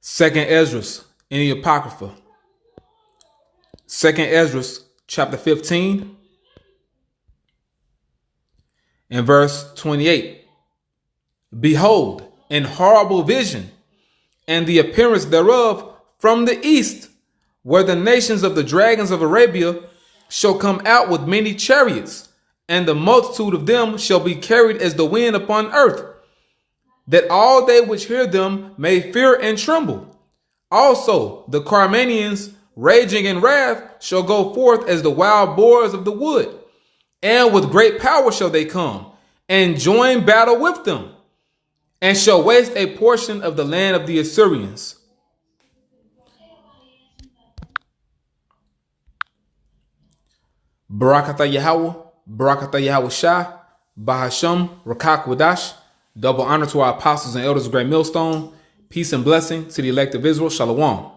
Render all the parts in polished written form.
Second Esdras in the Apocrypha. Second Esdras chapter 15 and verse 28. Behold, an horrible vision, and the appearance thereof from the east, where the nations of the dragons of Arabia shall come out with many chariots, and the multitude of them shall be carried as the wind upon earth, that all they which hear them may fear and tremble. Also the Carmanians, raging in wrath, shall go forth as the wild boars of the wood, and with great power shall they come, and join battle with them, and shall waste a portion of the land of the Assyrians. Barakatah Yahweh, Barakatah Yahweh Shah, Bahasham, Rakak Wadash. Double honor to our apostles and elders of Great Millstone. Peace and blessing to the elect of Israel. Shalom.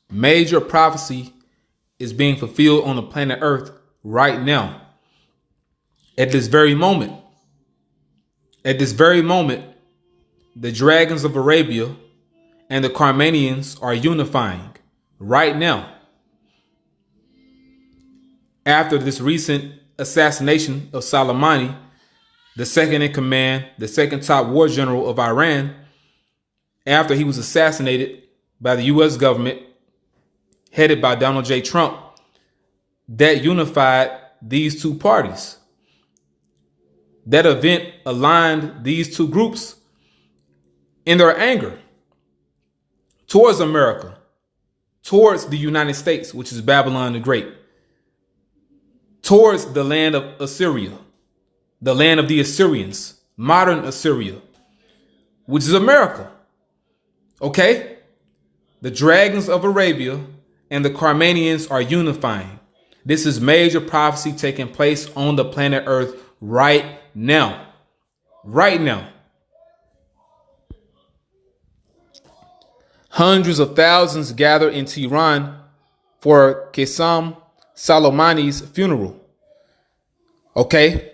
Major prophecy is being fulfilled on the planet Earth right now. At this very moment. At this very moment, the dragons of Arabia and the Carmanians are unifying right now. After this recent assassination of Soleimani, the second in command, the second top war general of Iran, after he was assassinated by the U.S. government, headed by Donald J. Trump, that unified these two parties. That event aligned these two groups in their anger towards America, towards the United States, which is Babylon the Great, towards the land of Assyria, the land of the Assyrians, modern Assyria, which is America. Okay? The dragons of Arabia and the Carmanians are unifying. This is major prophecy taking place on the planet Earth right now. Right now. Hundreds of thousands gather in Tehran for Qasem Soleimani's funeral. Okay?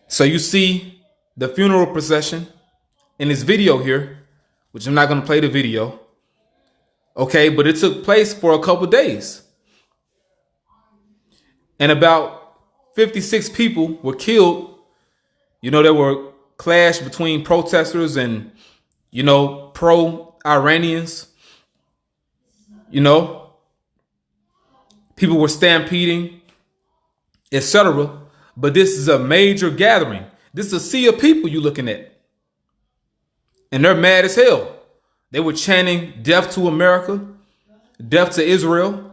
So you see the funeral procession in this video here, which I'm not going to play the video. Okay, but it took place for a couple days. And about 56 people were killed. You know, there were clash between protesters and, you know, pro-Iranians. You know, people were stampeding, etc. But this is a major gathering. This is a sea of people you're looking at. And they're mad as hell. They were chanting death to America, death to Israel.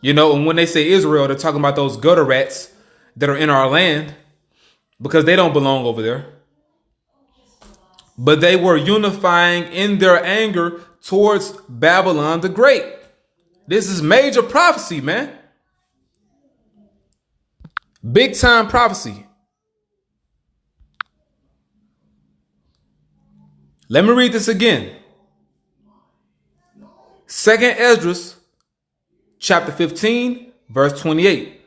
You know, and when they say Israel, they're talking about those gutter rats that are in our land because they don't belong over there. But they were unifying in their anger towards Babylon the Great. This is major prophecy, man. Big time prophecy. Let me read this again. Second Esdras chapter 15, verse 28.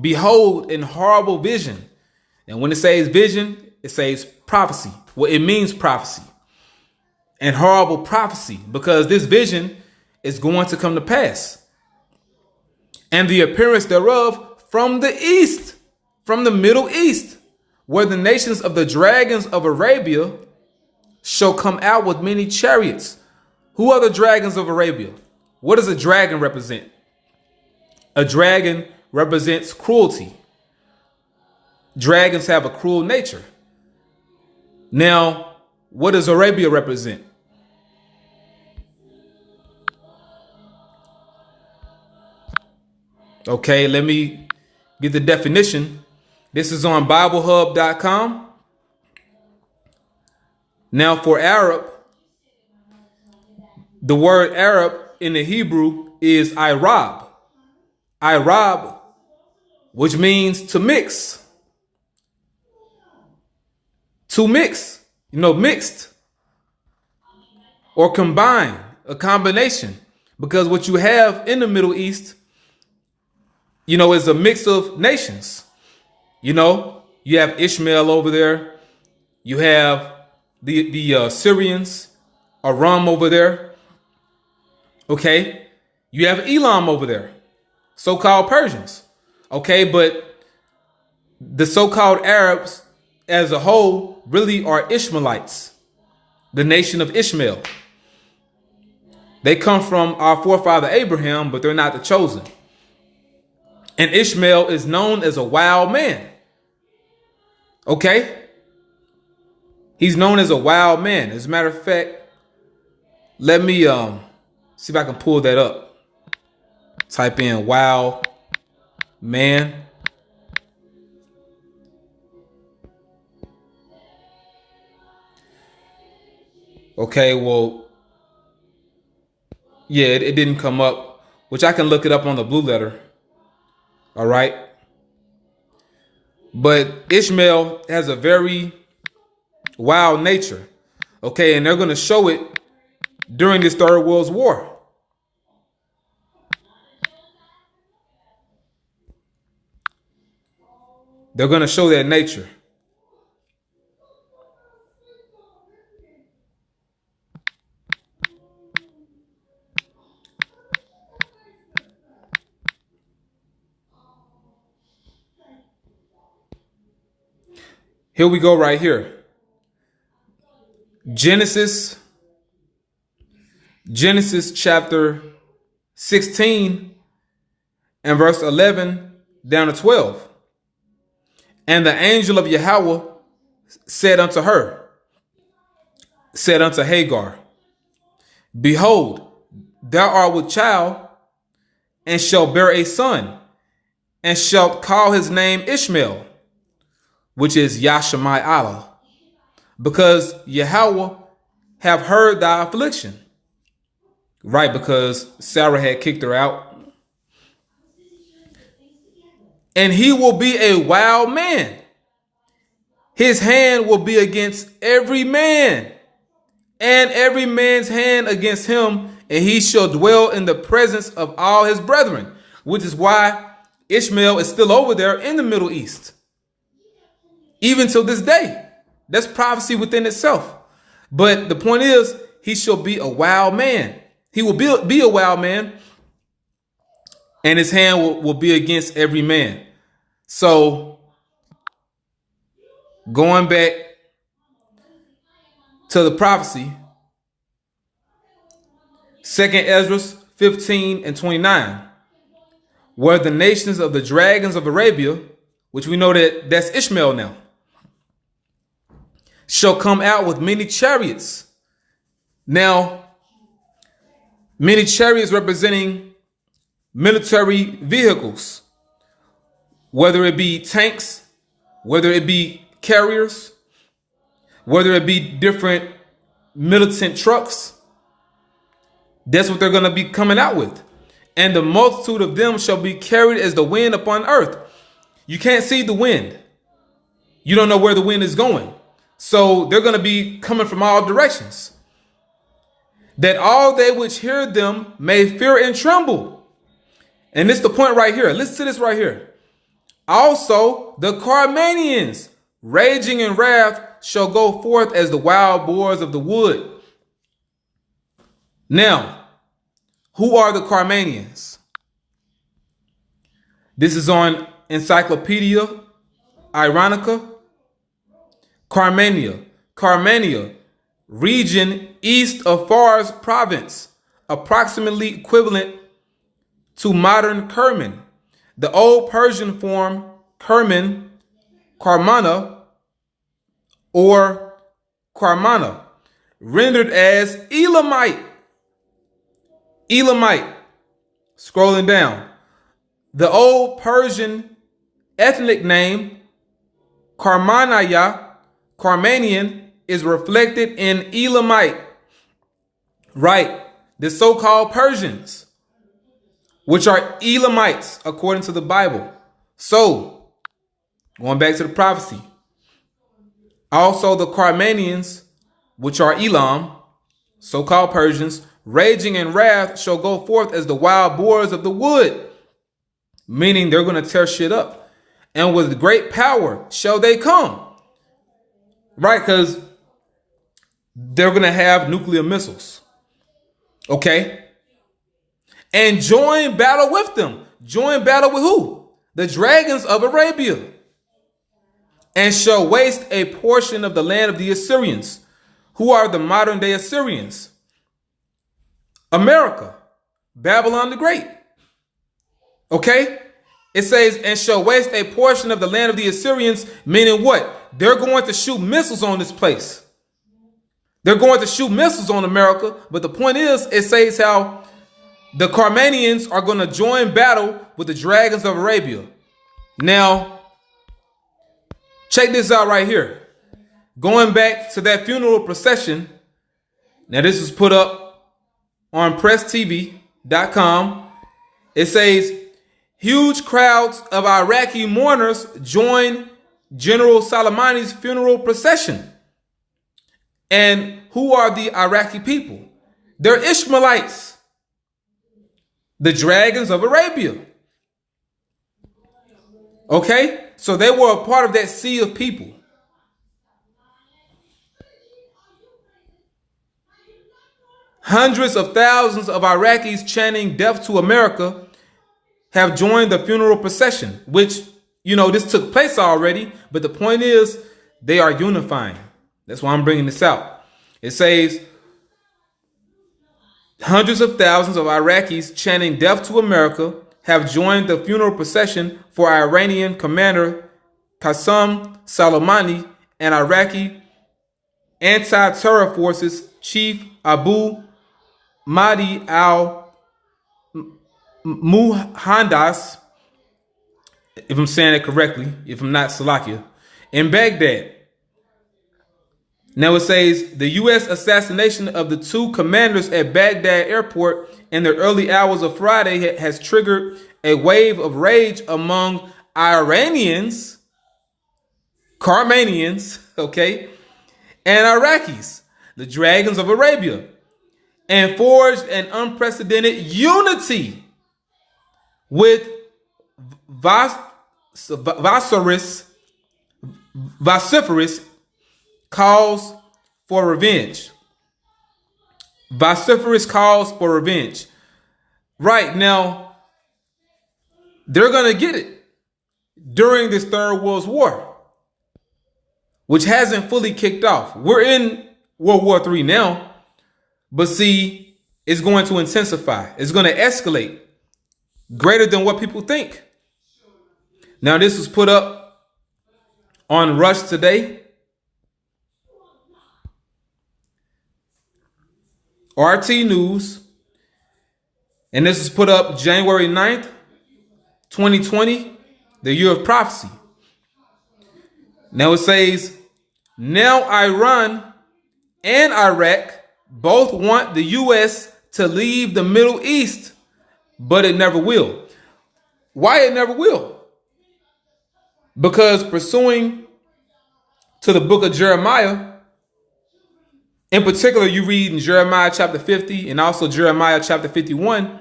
Behold, an horrible vision. And when it says vision, it says prophecy. Well, it means prophecy. And horrible prophecy, because this vision is going to come to pass. And the appearance thereof from the east, from the Middle East, where the nations of the dragons of Arabia shall come out with many chariots. Who are the dragons of Arabia? What does a dragon represent? A dragon represents cruelty. Dragons have a cruel nature. Now, what does Arabia represent? Okay, let me get the definition. This is on BibleHub.com. Now, for Arab, the word Arab in the Hebrew is Irab. Irab, which means to mix. To mix, you know, mixed or combine, a combination. Because what you have in the Middle East, you know, is a mix of nations. You know, you have Ishmael over there. You have the Syrians. Aram over there. Okay. You have Elam over there, so-called Persians. Okay. But the so-called Arabs as a whole really are Ishmaelites, the nation of Ishmael. They come from our forefather Abraham, but they're not the chosen. And Ishmael is known as a wild man. Okay? He's known as a wild man. As a matter of fact, let me see if I can pull that up. Type in wild man. Okay, well, yeah, it didn't come up, which I can look it up on the blue letter. All right. But Ishmael has a very wild nature. Okay, and they're going to show it during this Third World War. They're going to show that nature. Here we go right here. Genesis chapter 16 and verse 11 down to 12. And the angel of Yahweh said unto Hagar, behold, thou art with child, and shalt bear a son, and shalt call his name Ishmael, which is Yashmai Allah, because Yahweh have heard thy affliction. Right, because Sarah had kicked her out. And he will be a wild man. His hand will be against every man, and every man's hand against him, and he shall dwell in the presence of all his brethren, which is why Ishmael is still over there in the Middle East. Even till this day. That's prophecy within itself. But the point is, he shall be a wild man. He will be a wild man, and his hand will be against every man. So, going back to the prophecy, 2nd Ezra 15 and 29, where the nations of the dragons of Arabia, which we know that's Ishmael now, shall come out with many chariots. Now, many chariots representing military vehicles, whether it be tanks, whether it be carriers, whether it be different militant trucks. That's what they're going to be coming out with. And the multitude of them shall be carried as the wind upon earth. You can't see the wind. You don't know where the wind is going. So they're going to be coming from all directions. That all they which hear them may fear and tremble. And this is the point right here. Listen to this right here. Also, the Carmanians, raging in wrath, shall go forth as the wild boars of the wood. Now, who are the Carmanians? This is on Encyclopedia Ironica. Carmania, region east of Fars province, approximately equivalent to modern Kerman. The old Persian form Kerman, Carmana, or Carmana, rendered as Elamite. Scrolling down. The old Persian ethnic name Carmanian, is reflected in Elamite. Right. The so-called Persians, which are Elamites according to the Bible. So, going back to the prophecy. Also the Carmanians, which are Elam, so-called Persians, raging in wrath, shall go forth as the wild boars of the wood. Meaning they're going to tear shit up. And with great power shall they come. Right, because they're going to have nuclear missiles. Okay? And join battle with them. Join battle with who? The dragons of Arabia. And shall waste a portion of the land of the Assyrians. Who are the modern day Assyrians? America. Babylon the Great. Okay? It says, and shall waste a portion of the land of the Assyrians, meaning what? They're going to shoot missiles on this place. They're going to shoot missiles on America. But the point is, it says how the Carmanians are going to join battle with the dragons of Arabia. Now, check this out right here. Going back to that funeral procession. Now, this is put up on presstv.com. It says, huge crowds of Iraqi mourners join General Soleimani's funeral procession. And who are the Iraqi people? They're Ishmaelites, the dragons of Arabia. Okay? So they were a part of that sea of people. Hundreds of thousands of Iraqis chanting death to America have joined the funeral procession, which, this took place already. But the point is, they are unifying. That's why I'm bringing this out. It says, hundreds of thousands of Iraqis chanting death to America have joined the funeral procession for Iranian commander Qasem Soleimani and Iraqi anti-terror forces chief Abu Mahdi al-Muhandas, if I'm saying it correctly, if I'm not Salakia, in Baghdad. Now it says the U.S. assassination of the two commanders at Baghdad airport in the early hours of Friday has triggered a wave of rage among Iranians, Carmanians, okay, and Iraqis, the dragons of Arabia, and forged an unprecedented unity with vociferous calls for revenge. Vociferous calls for revenge. Right now, they're going to get it during this Third World War, which hasn't fully kicked off. We're in World War III now, but see, it's going to intensify. It's going to escalate greater than what people think. Now, this was put up on Rush Today. RT News. And this is put up January 9th, 2020, the year of prophecy. Now it says, now Iran and Iraq both want the U.S. to leave the Middle East, but it never will. Why it never will? Because pursuing to the book of Jeremiah, in particular, you read in Jeremiah chapter 50 and also Jeremiah chapter 51,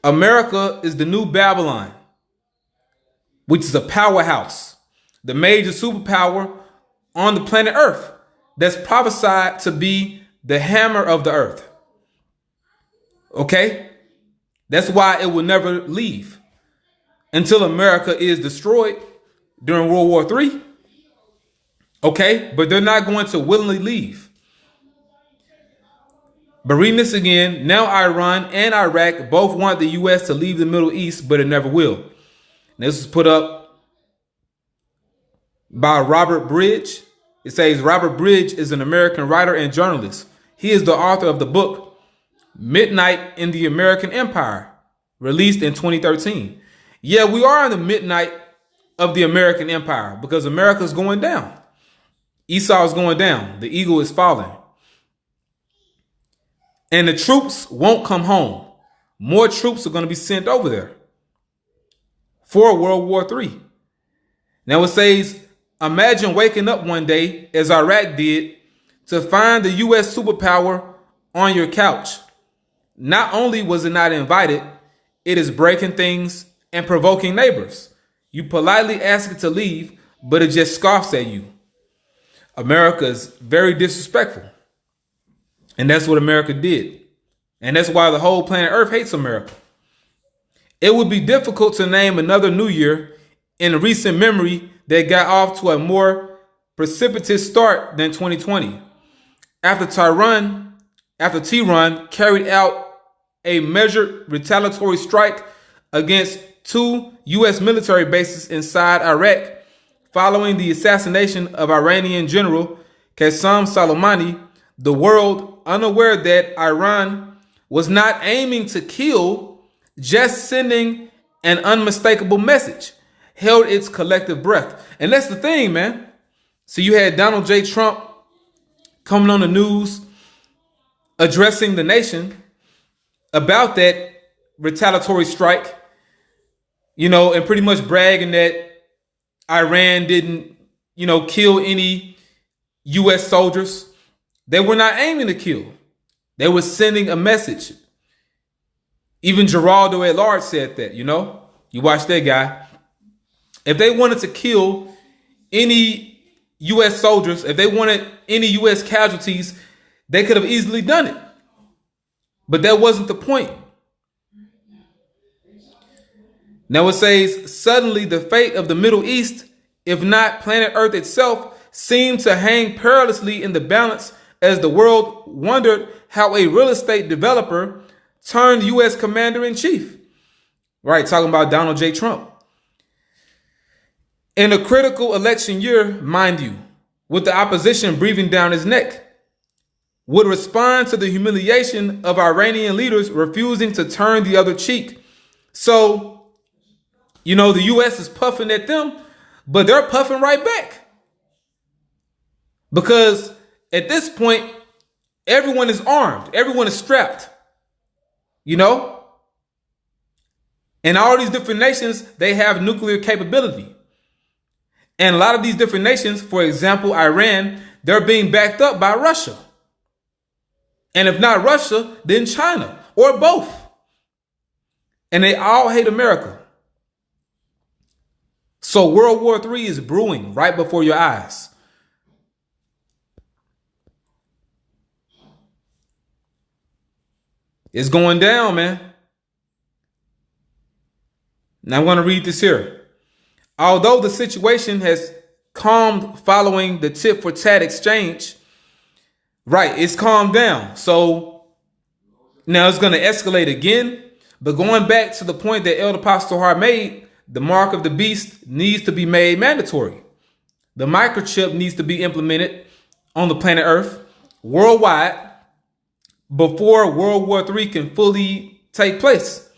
America is the new Babylon, which is a powerhouse, the major superpower on the planet Earth that's prophesied to be the hammer of the earth. Okay? That's why it will never leave until America is destroyed during World War III. Okay? But they're not going to willingly leave. But reading this again, now Iran and Iraq both want the U.S. to leave the Middle East, but it never will. And this was put up by Robert Bridge. It says Robert Bridge is an American writer and journalist. He is the author of the book Midnight in the American Empire, released in 2013. Yeah, we are in the midnight of the American Empire because America's going down. Esau is going down. The eagle is falling. And the troops won't come home. More troops are going to be sent over there for World War III. Now it says, imagine waking up one day, as Iraq did, to find the U.S. superpower on your couch. Not only was it not invited, it is breaking things and provoking neighbors. You politely ask it to leave, but it just scoffs at you. America is very disrespectful. And that's what America did. And that's why the whole planet Earth hates America. It would be difficult to name another New Year in recent memory that got off to a more precipitous start than 2020. After Tehran carried out a measured retaliatory strike against 2 U.S. military bases inside Iraq following the assassination of Iranian General Qasem Soleimani, the world, unaware that Iran was not aiming to kill, just sending an unmistakable message, held its collective breath. And that's the thing, man. So you had Donald J. Trump coming on the news, addressing the nation about that retaliatory strike, and pretty much bragging that Iran didn't, kill any U.S. soldiers. They were not aiming to kill. They were sending a message. Even Geraldo at large said that, You watch that guy. If they wanted to kill any U.S. soldiers, if they wanted any U.S. casualties, they could have easily done it. But that wasn't the point. Now it says, suddenly the fate of the Middle East, if not planet Earth itself, seemed to hang perilously in the balance as the world wondered how a real estate developer turned U.S. commander-in-chief. Right, talking about Donald J. Trump. In a critical election year, mind you, with the opposition breathing down his neck, would respond to the humiliation of Iranian leaders refusing to turn the other cheek. So, the U.S. is puffing at them, but they're puffing right back. Because at this point, everyone is armed. Everyone is strapped. And all these different nations, they have nuclear capability. And a lot of these different nations, for example, Iran, they're being backed up by Russia. And if not Russia, then China, or both. And they all hate America. So World War III is brewing right before your eyes. It's going down, man. Now I'm going to read this here. Although the situation has calmed following the tit for tat exchange, right, it's calmed down. So now it's going to escalate again. But going back to the point that Elder Apostle Hart made, the mark of the beast needs to be made mandatory. The microchip needs to be implemented on the planet Earth worldwide before World War III can fully take place.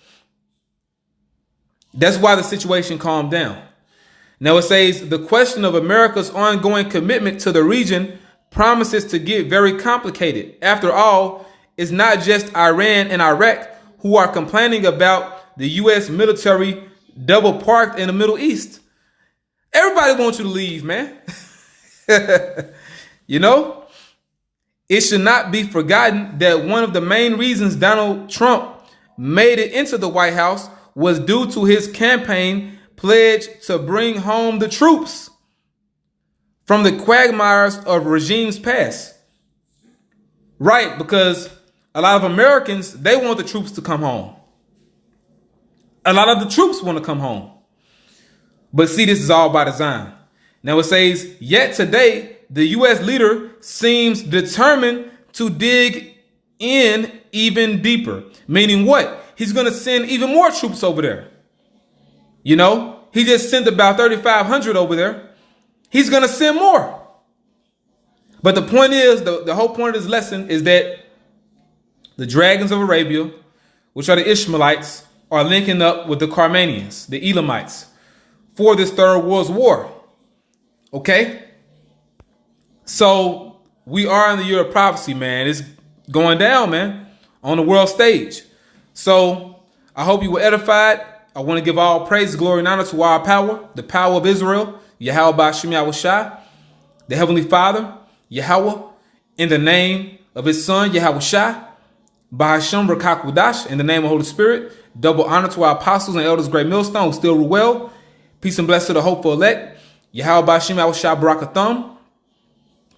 That's why the situation calmed down. Now it says the question of America's ongoing commitment to the region promises to get very complicated. After all, it's not just Iran and Iraq who are complaining about the U.S. military double parked in the Middle East. Everybody wants you to leave, man. It should not be forgotten that one of the main reasons Donald Trump made it into the White House was due to his campaign pledge to bring home the troops from the quagmires of regimes past. Right, because a lot of Americans, they want the troops to come home. A lot of the troops want to come home. But see, this is all by design. Now it says, yet today, the U.S. leader seems determined to dig in even deeper. Meaning what? He's going to send even more troops over there. He just sent about 3,500 over there. He's going to send more. But the point is, the whole point of this lesson is that the dragons of Arabia, which are the Ishmaelites, are linking up with the Carmanians, the Elamites, for this Third World War. Okay? So we are in the year of prophecy, man. It's going down, man, on the world stage. So I hope you were edified. I want to give all praise, glory, and honor to our power, the power of Israel, Yahweh Ba'Shem Yahushua, the Heavenly Father, Yahweh, in the name of His Son, Yahushua, Ba'Shem Rakakwadash, in the name of the Holy Spirit. Double honor to our apostles and elders, great millstone, who still rule well. Peace and blessing to the hopeful elect. Yahweh Ba'Shem Yahushua Barakatham.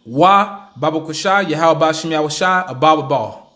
Wa, Baba Kushai, Yahweh Bashim Yahushai, a Baba Ball.